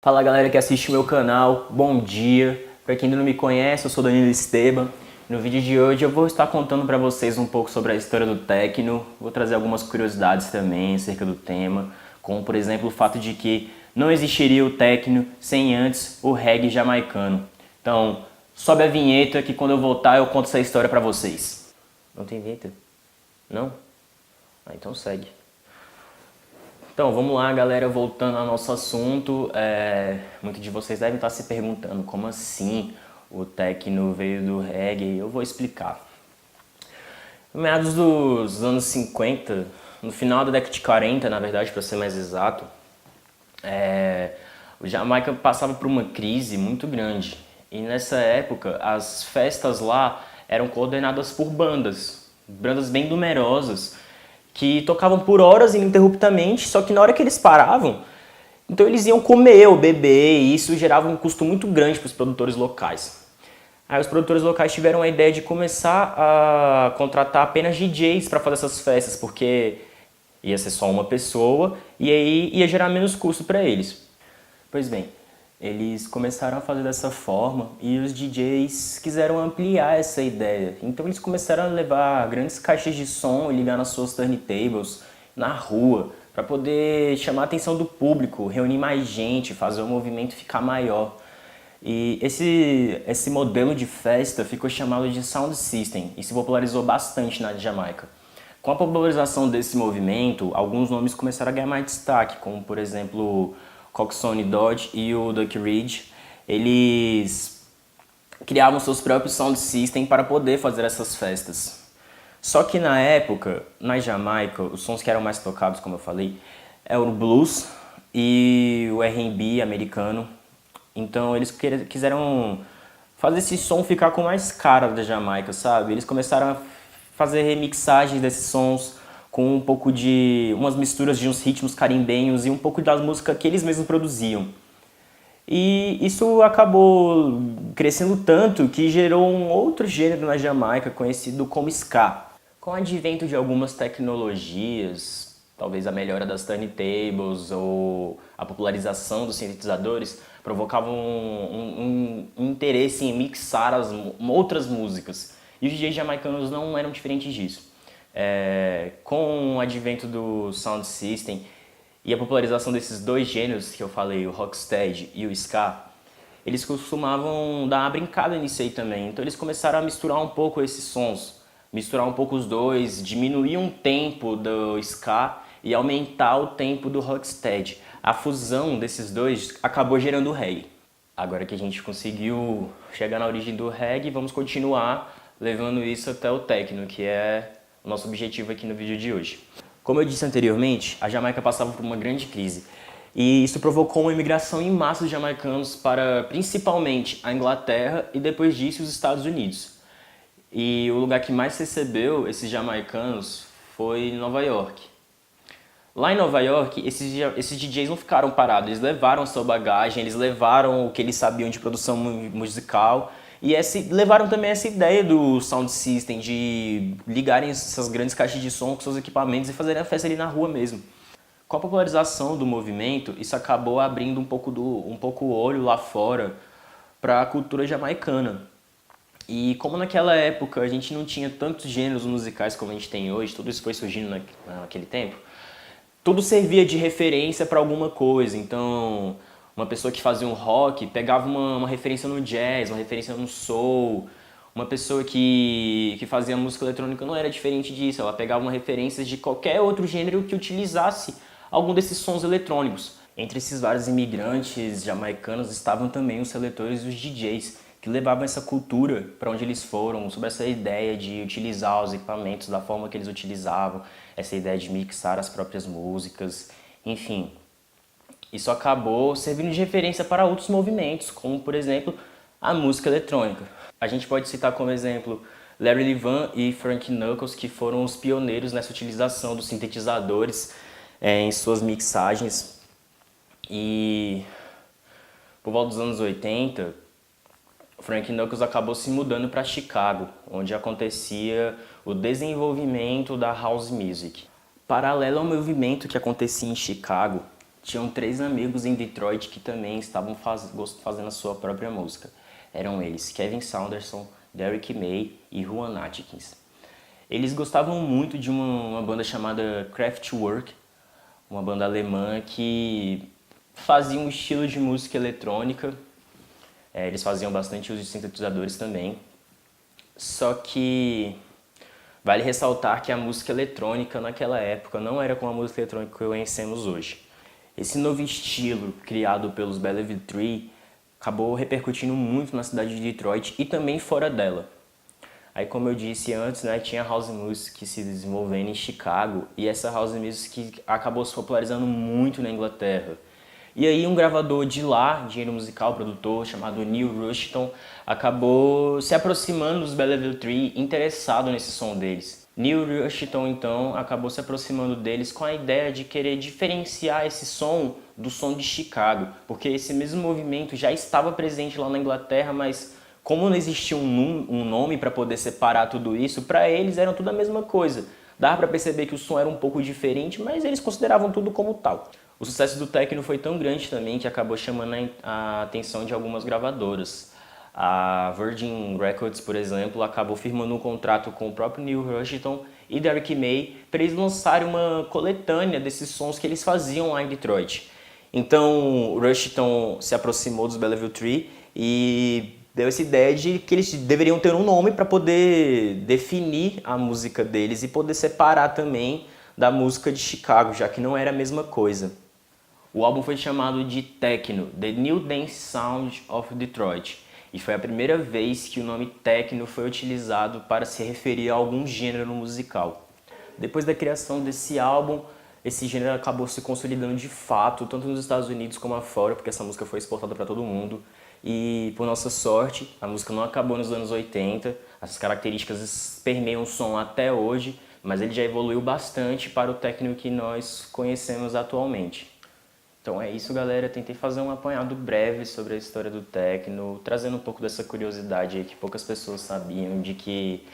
Fala galera que assiste o meu canal, bom dia. Para quem ainda não me conhece, eu sou Danilo Esteban. No vídeo de hoje eu vou estar contando para vocês um pouco sobre a história do techno. Vou trazer algumas curiosidades também acerca do tema, como por exemplo o fato de que não existiria o techno sem antes o reggae jamaicano. Então, sobe a vinheta que quando eu voltar eu conto essa história para vocês. Não tem vinheta? Não? Ah, então segue. Então, vamos lá, galera, voltando ao nosso assunto. Muitos de vocês devem estar se perguntando como assim o techno veio do reggae. Eu vou explicar. No meados dos anos 50, no final da década de 40, na verdade, para ser mais exato, o Jamaica passava por uma crise muito grande. E nessa época, as festas lá eram coordenadas por bandas bem numerosas, que tocavam por horas ininterruptamente, só que na hora que eles paravam, então eles iam comer ou beber, e isso gerava um custo muito grande para os produtores locais. Aí os produtores locais tiveram a ideia de começar a contratar apenas DJs para fazer essas festas, porque ia ser só uma pessoa e aí ia gerar menos custo para eles. Pois bem, eles começaram a fazer dessa forma e os DJs quiseram ampliar essa ideia. Então eles começaram a levar grandes caixas de som e ligar nas suas turntables na rua para poder chamar a atenção do público, reunir mais gente, fazer o movimento ficar maior. E esse modelo de festa ficou chamado de Sound System e se popularizou bastante na Jamaica. Com a popularização desse movimento, alguns nomes começaram a ganhar mais destaque, como por exemplo Coxsone Dodd e o Duck Reed. Eles criavam seus próprios sound system para poder fazer essas festas. Só que na época, na Jamaica, os sons que eram mais tocados, como eu falei, eram o blues e o R&B americano. Então eles quiseram fazer esse som ficar com mais cara da Jamaica, sabe? Eles começaram a fazer remixagens desses sons com um pouco de umas misturas de uns ritmos carimbenhos e um pouco das músicas que eles mesmos produziam. E isso acabou crescendo tanto que gerou um outro gênero na Jamaica conhecido como ska. Com o advento de algumas tecnologias, talvez a melhora das turntables ou a popularização dos sintetizadores, provocavam um interesse em mixar outras músicas. E os DJs jamaicanos não eram diferentes disso. Com o advento do Sound System e a popularização desses dois gêneros que eu falei, o rocksteady e o ska, eles costumavam dar uma brincada nisso aí também. Então eles começaram a misturar um pouco esses sons, misturar um pouco os dois, diminuir um tempo do ska e aumentar o tempo do rocksteady. A fusão desses dois acabou gerando o reggae. Agora que a gente conseguiu chegar na origem do reggae, vamos continuar levando isso até o techno, que é o nosso objetivo aqui no vídeo de hoje. Como eu disse anteriormente, a Jamaica passava por uma grande crise e isso provocou uma imigração em massa de jamaicanos para principalmente a Inglaterra e depois disso os Estados Unidos. E o lugar que mais recebeu esses jamaicanos foi Nova York. Lá em Nova York, esses DJs não ficaram parados, eles levaram a sua bagagem, eles levaram o que eles sabiam de produção musical e levaram também essa ideia do sound system, de ligarem essas grandes caixas de som com seus equipamentos e fazerem a festa ali na rua mesmo. Com a popularização do movimento, isso acabou abrindo um pouco o olho lá fora para a cultura jamaicana. E como naquela época a gente não tinha tantos gêneros musicais como a gente tem hoje, tudo isso foi surgindo naquele tempo, tudo servia de referência para alguma coisa. Então, uma pessoa que fazia um rock pegava uma referência no jazz, uma referência no soul. Uma pessoa que fazia música eletrônica não era diferente disso. Ela pegava uma referência de qualquer outro gênero que utilizasse algum desses sons eletrônicos. Entre esses vários imigrantes jamaicanos estavam também os seletores e os DJs, que levavam essa cultura para onde eles foram, sobre essa ideia de utilizar os equipamentos da forma que eles utilizavam, essa ideia de mixar as próprias músicas, enfim. Isso acabou servindo de referência para outros movimentos, como por exemplo a música eletrônica. A gente pode citar como exemplo Larry Levan e Frank Knuckles, que foram os pioneiros nessa utilização dos sintetizadores em suas mixagens. E por volta dos anos 80, Frank Knuckles acabou se mudando para Chicago, onde acontecia o desenvolvimento da house music. Paralelo ao movimento que acontecia em Chicago, tinham 3 amigos em Detroit que também estavam fazendo a sua própria música. Eram eles Kevin Saunderson, Derrick May e Juan Atkins. Eles gostavam muito de uma banda chamada Kraftwerk, uma banda alemã que fazia um estilo de música eletrônica. Eles faziam bastante uso de sintetizadores também. Só que vale ressaltar que a música eletrônica naquela época não era como a música eletrônica que conhecemos hoje. Esse novo estilo criado pelos Bellevue Tree acabou repercutindo muito na cidade de Detroit e também fora dela. Aí, como eu disse antes, né, tinha house music se desenvolvendo em Chicago e essa house music acabou se popularizando muito na Inglaterra. E aí um gravador de lá, engenheiro musical, produtor, chamado Neil Rushton, acabou se aproximando dos Bellevue Tree, interessado nesse som deles. Neil Rushton, então, acabou se aproximando deles com a ideia de querer diferenciar esse som do som de Chicago, porque esse mesmo movimento já estava presente lá na Inglaterra, mas como não existia um nome para poder separar tudo isso, para eles era tudo a mesma coisa. Dava para perceber que o som era um pouco diferente, mas eles consideravam tudo como tal. O sucesso do techno foi tão grande também que acabou chamando a atenção de algumas gravadoras. A Virgin Records, por exemplo, acabou firmando um contrato com o próprio Neil Rushton e Derrick May para eles lançarem uma coletânea desses sons que eles faziam lá em Detroit. Então, o Rushton se aproximou dos Bellevue Tree e deu essa ideia de que eles deveriam ter um nome para poder definir a música deles e poder separar também da música de Chicago, já que não era a mesma coisa. O álbum foi chamado de Techno, The New Dance Sound of Detroit, e foi a primeira vez que o nome techno foi utilizado para se referir a algum gênero musical. Depois da criação desse álbum, esse gênero acabou se consolidando de fato, tanto nos Estados Unidos como fora, porque essa música foi exportada para todo mundo. E, por nossa sorte, a música não acabou nos anos 80, as características permeiam o som até hoje, mas ele já evoluiu bastante para o techno que nós conhecemos atualmente. Então é isso, galera. Tentei fazer um apanhado breve sobre a história do techno, trazendo um pouco dessa curiosidade aí que poucas pessoas sabiam, de que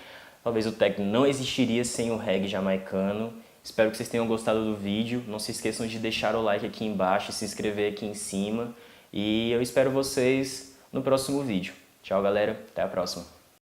talvez o techno não existiria sem o reggae jamaicano. Espero que vocês tenham gostado do vídeo. Não se esqueçam de deixar o like aqui embaixo e se inscrever aqui em cima. E eu espero vocês no próximo vídeo. Tchau, galera. Até a próxima.